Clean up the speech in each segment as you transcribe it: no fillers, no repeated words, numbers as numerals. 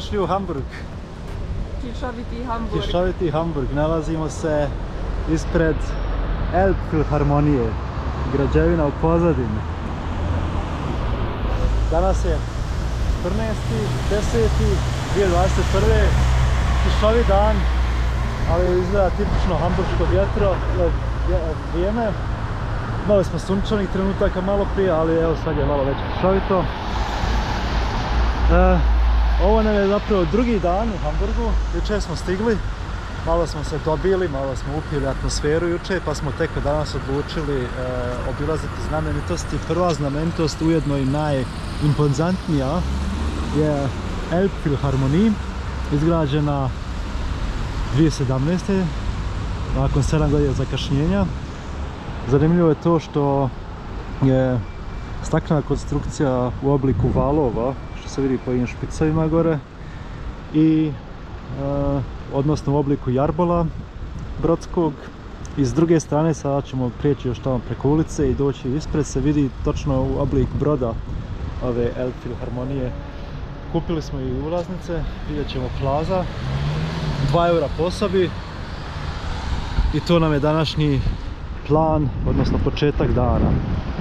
došli u Hamburg. Kišoviti Hamburg. Kišoviti Hamburg. Nalazimo se ispred Elbphilharmonije, građevina u pozadini. Danas je 14.10.2021. Kišovi dan, ali izgleda tipično hamburško vrijeme. Imali smo sunčanih trenutaka malo prije, ali evo sad je malo već kišovito. Ovo nam je zapravo drugi dan u Hamburgu. Jučer smo stigli, malo smo se dobili, malo smo upili atmosferu jučer, pa smo tek danas odlučili obilaziti znamenitosti. Prva znamenitost, ujedno i najimpozantnija, je Elbphilharmonie, izgrađena 2017. nakon 7 godina zakašnjenja. Zanimljivo je to što je staklena konstrukcija u obliku valova, što se vidi po ovim špicovima gore, i odnosno u obliku jarbola brodskog. I s druge strane sada ćemo prijeći još tamo preko ulice i doći ispred, se vidi točno u oblik broda ove Elbphilharmonije. Kupili smo i ulaznice, vidjet ćemo plaza, 2 eura po osobi, i to nam je današnji plan, odnosno početak dana.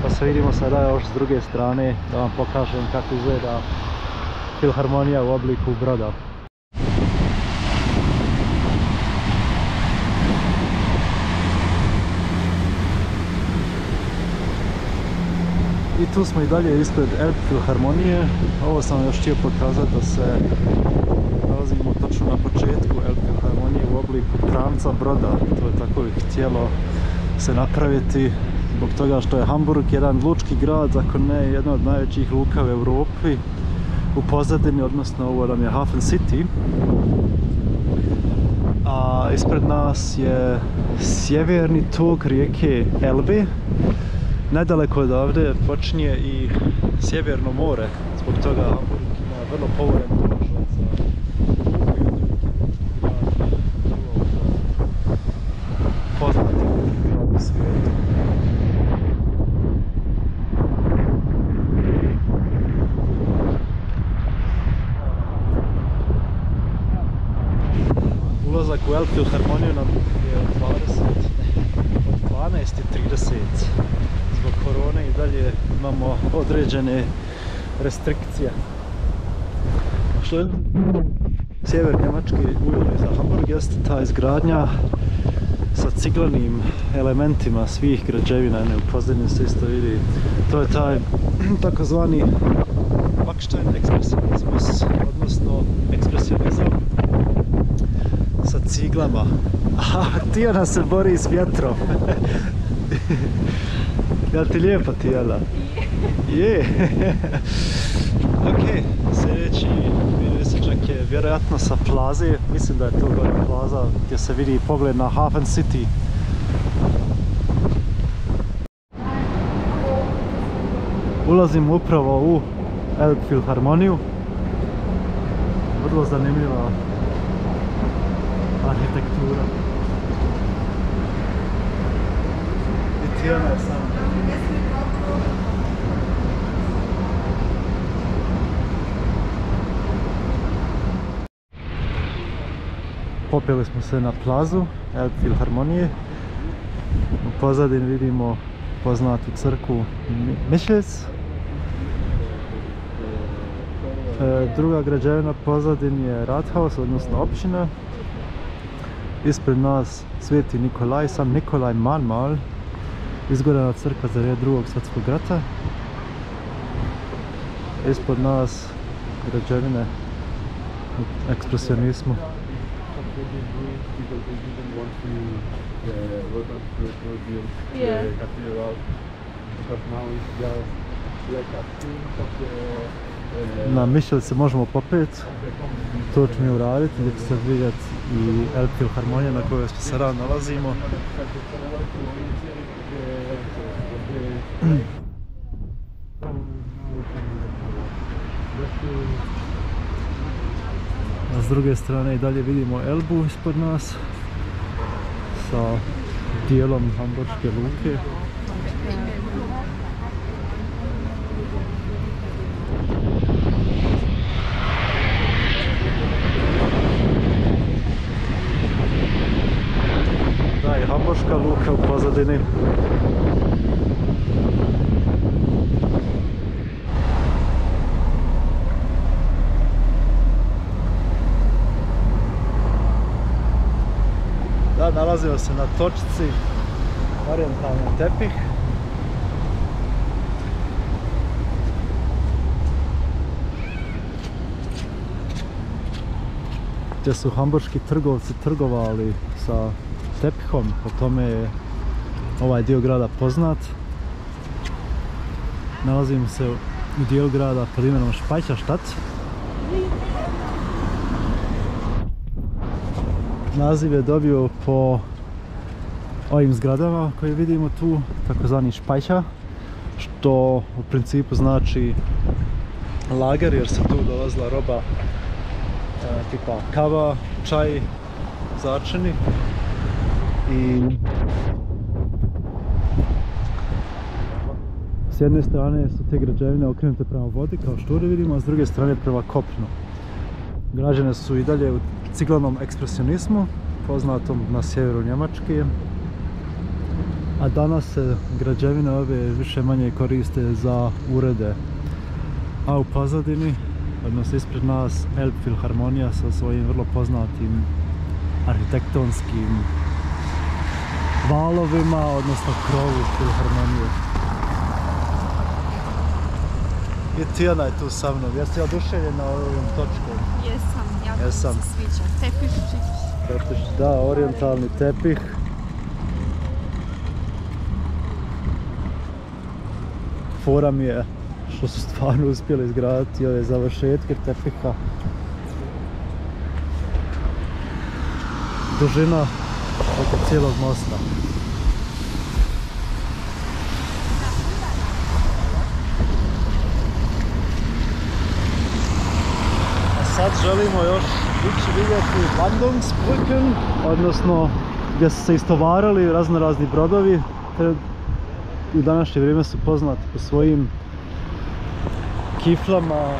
Pa se vidimo sada još s druge strane da vam pokažem kako izgleda filharmonija u obliku broda. I tu smo i dalje ispred Elbphilharmonije. Ovo sam još htio pokazati da se nalazimo točno na početku Elbphilharmonije u obliku pramca broda. To je tako htjelo se napraviti zbog toga što je Hamburg jedan lučki grad, ako ne jedna od najvećih luka u Europi. U pozadini, odnosno ovo nam je Hafen City. A ispred nas je sjeverni tok rijeke Elbe. Nedaleko od ovdje počinje i Sjeverno more, zbog toga Hamburg ima vrlo povoljan položaj za poznati grad u svijetu. Ulazak u Elbphilharmoniju nam je od 12:30. Zbog korone i dalje imamo određene restrikcije. Što je sjever Njemačke ujedno za Hamburg jeste ta izgradnja sa ciglanim elementima svih građevina. U pozadini se isto vidi. To je taj takozvani Backstein ekspresionizmus, odnosno ekspresionizam sa ciglama. Aha, Tijana se bori s vjetrom. Jel ti lijepa Tijana? Je! Ok, sljedeći vidječak je vjerojatno sa plaze. Mislim da je to gore plaza gdje se vidi pogled na Hafen City. Ulazim upravo u Elbphilharmoniju. Vrlo zanimljiva arhitektura. I Tijana je sam. Popeli smo se na plazu Elbphilharmonije. U pozadini vidimo poznatu crkvu Michels. Druga građevina pozadini je Rathaus, odnosno općina. Ispred nas Sveti Nikolaj, sam Nikolaj Mahnmal, izgorena crkva za vrijeme Drugog svjetskog rata. Ispod nas građevine u ekspresionizmu. Na Michel se možemo popeti, to ćemo i uraditi, gdje će se vidjeti i Elbphilharmonija na kojoj se sada nalazimo. A s druge strane i dalje vidimo Elbu ispod nas sa dijelom hamburške luke. Hamburška luka u pozadini. Da, nalazimo se na točci orijentalni tepih. Gdje su hamburški trgovci trgovali sa tepihom, po tome je ovaj dio grada poznat. Nalazimo se u dijelu grada pod imenom Speicherstadt. Naziv je dobio po ovim zgradama koje vidimo tu, takozvani Speicher, što u principu znači lager, jer se tu dolazila roba tipa kava, čaj, začini. I s jedne strane su te građevine okrenute prema vodi, kao što ovdje vidimo, a s druge strane prema kopnu. Građene su i dalje u ciglanom ekspresionizmu, poznatom na sjeveru Njemačke, a danas se građevine ove više manje koriste za urede. A u pozadini, odnosno ispred nas, Elbphilharmonia sa svojim vrlo poznatim arhitektonskim valovima, odnosno krovu filharmonije. I Tijana je tu sa mnom. Jesi li oduševljena ovom točkom? Jesam, jako Jesam. se sviđa. Tepiščić. Tepih, da, orijentalni tepih. Fora mi je što su stvarno uspjeli izgraditi ove završetke tepiha. Dužina oko cijelog mosta. A sad želimo još ići vidjeti Landungsbrücken, odnosno gdje su se istovarali razni brodovi. U današnje vrijeme su poznati po svojim kiflama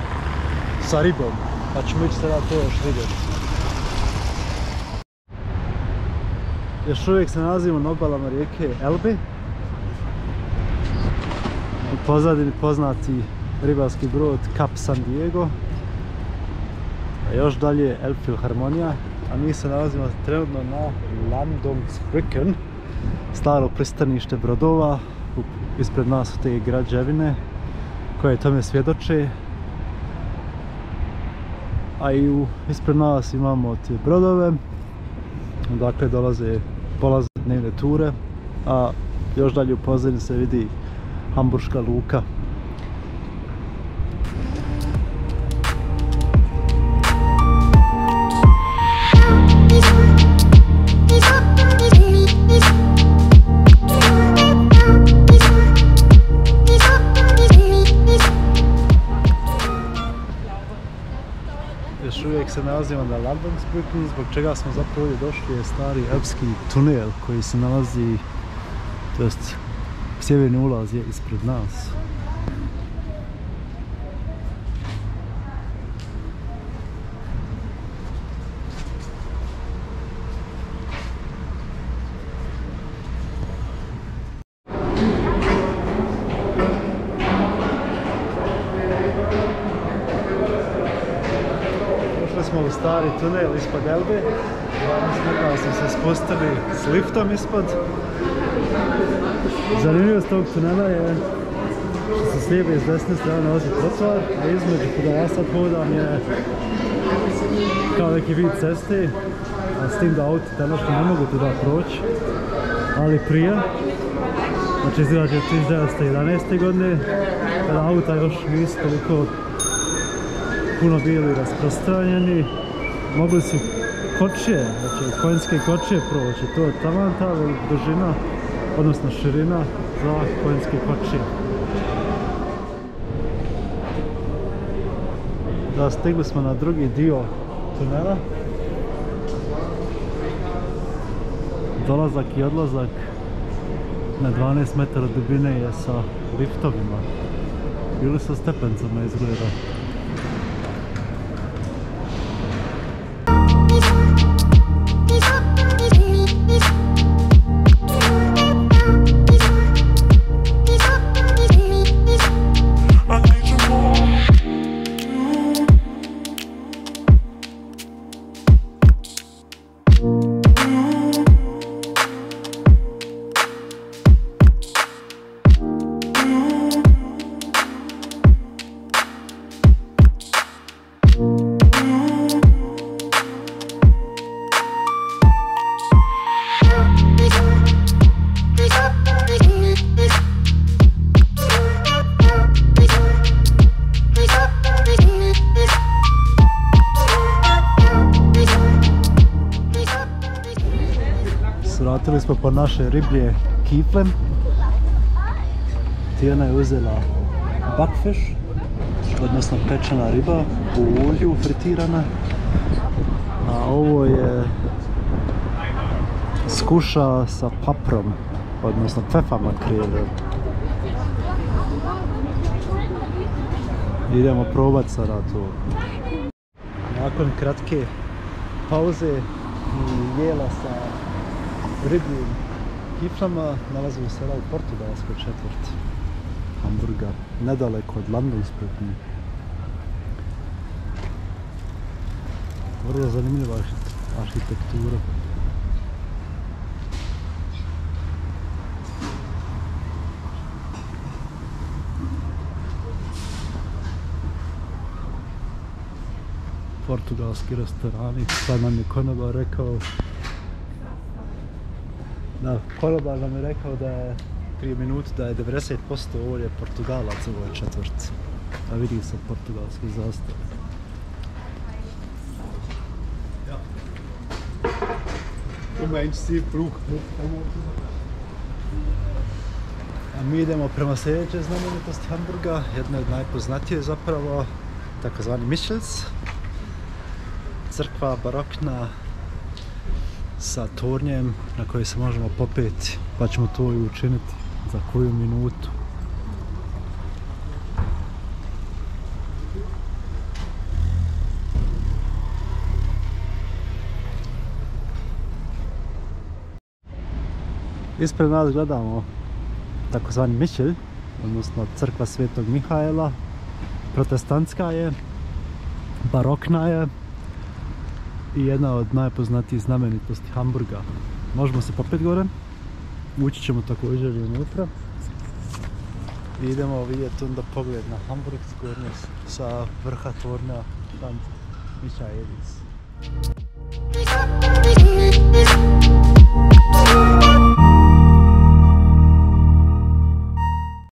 sa ribom, pa ćemo ići sada to još vidjeti. Još uvijek se nalazimo na obalama rijeke Elbe. U pozadini poznati ribarski brod Cap San Diego. A još dalje Elbphilharmonia, a mi se nalazimo trenutno na Landungsbrücken, staro pristanište brodova. Ispred nas su te građevine koje tome svjedoče, a i ispred nas imamo te brodove, dakle polaze dnevne ture, a još dalje u pozadini se vidi Hamburška luka. Još uvijek se nalazimo na Landungsbrücken, zbog čega smo zapravo ovdje došli je stari alpski tunel koji se nalazi, to jest sjeverni ulaz je ispred nas. Smo u stari tunel ispod Elbe. Danas smo se spustili s liftom ispod. Zanimljivost tog tunela je što se s lijeve i s desne strane nalazi trotoar, a između kuda ja sad hodam je kao neki vid ceste, a s tim da auti današnji ne mogu tuda proći, ali prije, znači izgrađen 1911. godine, kada auta još nisu toliko puno bili rasprostranjeni, mogli su kočije, znači konjske kočije proći, to je taman ta dužina, odnosno širina za konjske kočije. Da, stigli smo na drugi dio tunela. Dolazak i odlazak na 12 metara dubine je sa liftovima ili sa stepencama izgleda. Svratili smo po naše riblje kifle. Tijana je uzela buckfish, odnosno pečena riba u ulju fritirana. A ovo je skuša sa paprom, odnosno pfeffer makrele. Idemo probat sada to. Nakon kratke pauze i jela sa ribljim kiflama nalazimo se sada u portugalskoj četvrti Hamburga, nedaleko od Landungsbrücken. Vrlo zanimljiva arhitektura. Portugalski restorani, sad nam je konobar rekao nam je rekao da je prije minutu da je 90% ovdje Portugalac u ovoj četvrti, a vidi se portugalski zastav. A mi idemo prema sljedećoj znamenitosti Hamburga, jedna od najpoznatije zapravo, takozvani Michels. Crkva barokna sa tornjem na koji se možemo popeti, pa ćemo to i učiniti za koju minutu. Ispred nas gledamo takozvani Michel, odnosno crkva Svetog Mihaela. Protestantska je, barokna je i jedna od najpoznatijih znamenitosti Hamburga. Možemo se popeti gore, ući ćemo također i unutra i idemo vidjeti onda pogled na Hamburg sa vrha tornja St. Michaelis.